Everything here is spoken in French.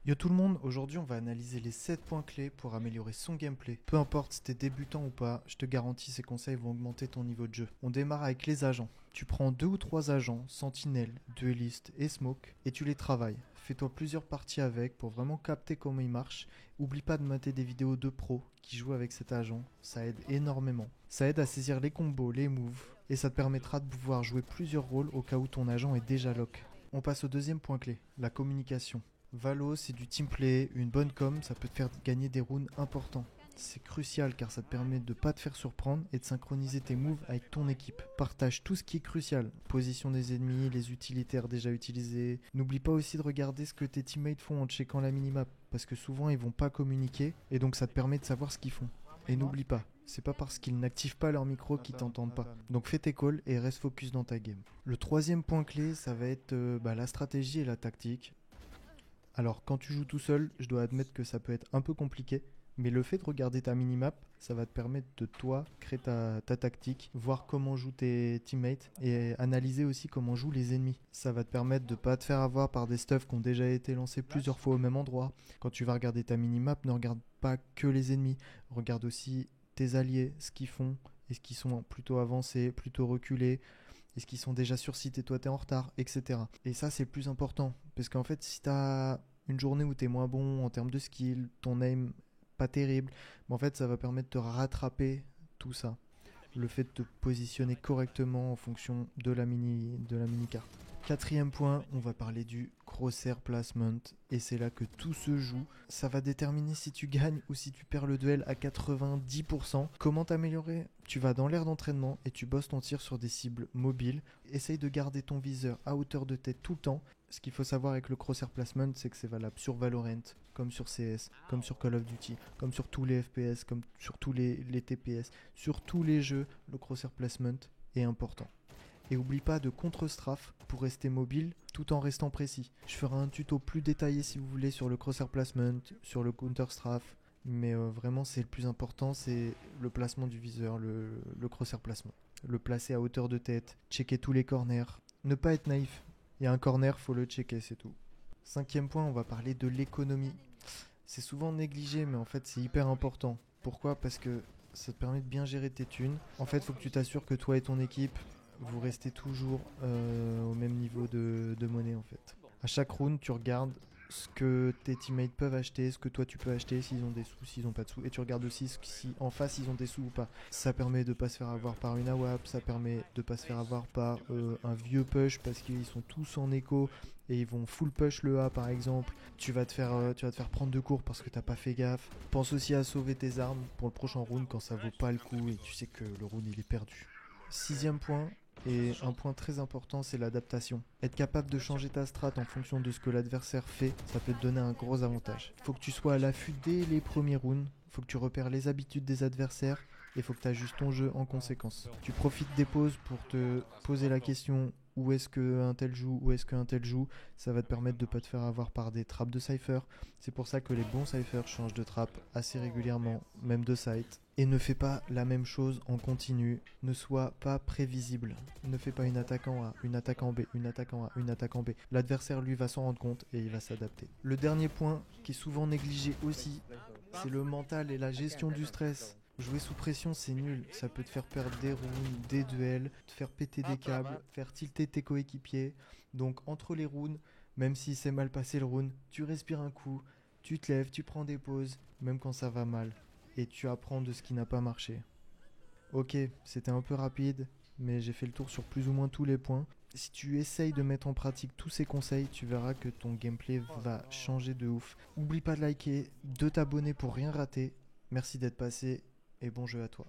Yo tout le monde, aujourd'hui on va analyser les 7 points clés pour améliorer son gameplay. Peu importe si t'es débutant ou pas, je te garantis ces conseils vont augmenter ton niveau de jeu. On démarre avec les agents. Tu prends 2 ou 3 agents, sentinelles, duellistes et smoke, et tu les travailles. Fais-toi plusieurs parties avec pour vraiment capter comment ils marchent. Oublie pas de mater des vidéos de pros qui jouent avec cet agent, ça aide énormément. Ça aide à saisir les combos, les moves, et ça te permettra de pouvoir jouer plusieurs rôles au cas où ton agent est déjà lock. On passe au deuxième point clé, la communication. Valo, c'est du teamplay, une bonne com, ça peut te faire gagner des rounds importants. C'est crucial car ça te permet de pas te faire surprendre et de synchroniser tes moves avec ton équipe. Partage tout ce qui est crucial, position des ennemis, les utilitaires déjà utilisés. N'oublie pas aussi de regarder ce que tes teammates font en checkant la minimap parce que souvent ils vont pas communiquer et donc ça te permet de savoir ce qu'ils font. Et n'oublie pas, c'est pas parce qu'ils n'activent pas leur micro qu'ils t'entendent pas. Donc fais tes calls et reste focus dans ta game. Le troisième point clé, ça va être la stratégie et la tactique. Alors quand tu joues tout seul, je dois admettre que ça peut être un peu compliqué, mais le fait de regarder ta minimap, ça va te permettre de toi créer ta tactique, voir comment jouent tes teammates et analyser aussi comment jouent les ennemis. Ça va te permettre de pas te faire avoir par des stuffs qui ont déjà été lancés plusieurs fois au même endroit. Quand tu vas regarder ta minimap, ne regarde pas que les ennemis, regarde aussi tes alliés, ce qu'ils font, est-ce qu'ils sont plutôt avancés, plutôt reculés, est-ce qu'ils sont déjà sur site et toi t'es en retard, etc. Et ça c'est le plus important, parce qu'en fait si t'as une journée où t'es moins bon en termes de skill, ton aim pas terrible, mais en fait ça va permettre de te rattraper tout ça. Le fait de te positionner correctement en fonction de la mini carte. Quatrième point, on va parler du crosshair placement et c'est là que tout se joue. Ça va déterminer si tu gagnes ou si tu perds le duel à 90%. Comment t'améliorer? Tu vas dans l'aire d'entraînement et tu bosses ton tir sur des cibles mobiles. Essaye de garder ton viseur à hauteur de tête tout le temps. Ce qu'il faut savoir avec le crosshair placement, c'est que c'est valable sur Valorant, comme sur CS, comme sur Call of Duty, comme sur tous les FPS, comme sur tous les TPS, sur tous les jeux, le crosshair placement est important. Et oublie pas de contre-strafe pour rester mobile tout en restant précis. Je ferai un tuto plus détaillé si vous voulez sur le crosshair placement, sur le counter-strafe. Mais vraiment c'est le plus important, c'est le placement du viseur, le crosshair placement. Le placer à hauteur de tête, checker tous les corners. Ne pas être naïf. Il y a un corner, faut le checker, c'est tout. Cinquième point, on va parler de l'économie. C'est souvent négligé, mais en fait c'est hyper important. Pourquoi? Parce que ça te permet de bien gérer tes thunes. En fait, il faut que tu t'assures que toi et ton équipe, vous restez toujours au même niveau de monnaie en fait. À chaque round, tu regardes ce que tes teammates peuvent acheter, ce que toi tu peux acheter, s'ils ont des sous, s'ils ont pas de sous, et tu regardes aussi si en face ils ont des sous ou pas. Ça permet de pas se faire avoir par une AWP, ça permet de pas se faire avoir par un vieux push parce qu'ils sont tous en écho et ils vont full push le A par exemple. Tu vas te faire prendre de court parce que t'as pas fait gaffe. Pense aussi à sauver tes armes pour le prochain round quand ça vaut pas le coup et tu sais que le round il est perdu. Sixième point, et un point très important, c'est l'adaptation. Être capable de changer ta strat en fonction de ce que l'adversaire fait, ça peut te donner un gros avantage. Faut que tu sois à l'affût dès les premiers rounds, faut que tu repères les habitudes des adversaires et faut que tu ajustes ton jeu en conséquence. Tu profites des pauses pour te poser la question où est-ce qu'un tel joue, où est-ce qu'un tel joue. Ça va te permettre de ne pas te faire avoir par des trappes de cypher. C'est pour ça que les bons cyphers changent de trappe assez régulièrement, même de site. Et ne fais pas la même chose en continu. Ne sois pas prévisible. Ne fais pas une attaque en A, une attaque en B, une attaque en A, une attaque en B. L'adversaire, lui, va s'en rendre compte et il va s'adapter. Le dernier point, qui est souvent négligé aussi, c'est le mental et la gestion du stress. Jouer sous pression, c'est nul. Ça peut te faire perdre des rounds, des duels, te faire péter des câbles, faire tilter tes coéquipiers. Donc, entre les rounds, même si c'est mal passé le round, tu respires un coup, tu te lèves, tu prends des pauses, même quand ça va mal. Et tu apprends de ce qui n'a pas marché. Ok, c'était un peu rapide, mais j'ai fait le tour sur plus ou moins tous les points. Si tu essayes de mettre en pratique tous ces conseils, tu verras que ton gameplay va changer de ouf. Oublie pas de liker, de t'abonner pour rien rater. Merci d'être passé et bon jeu à toi.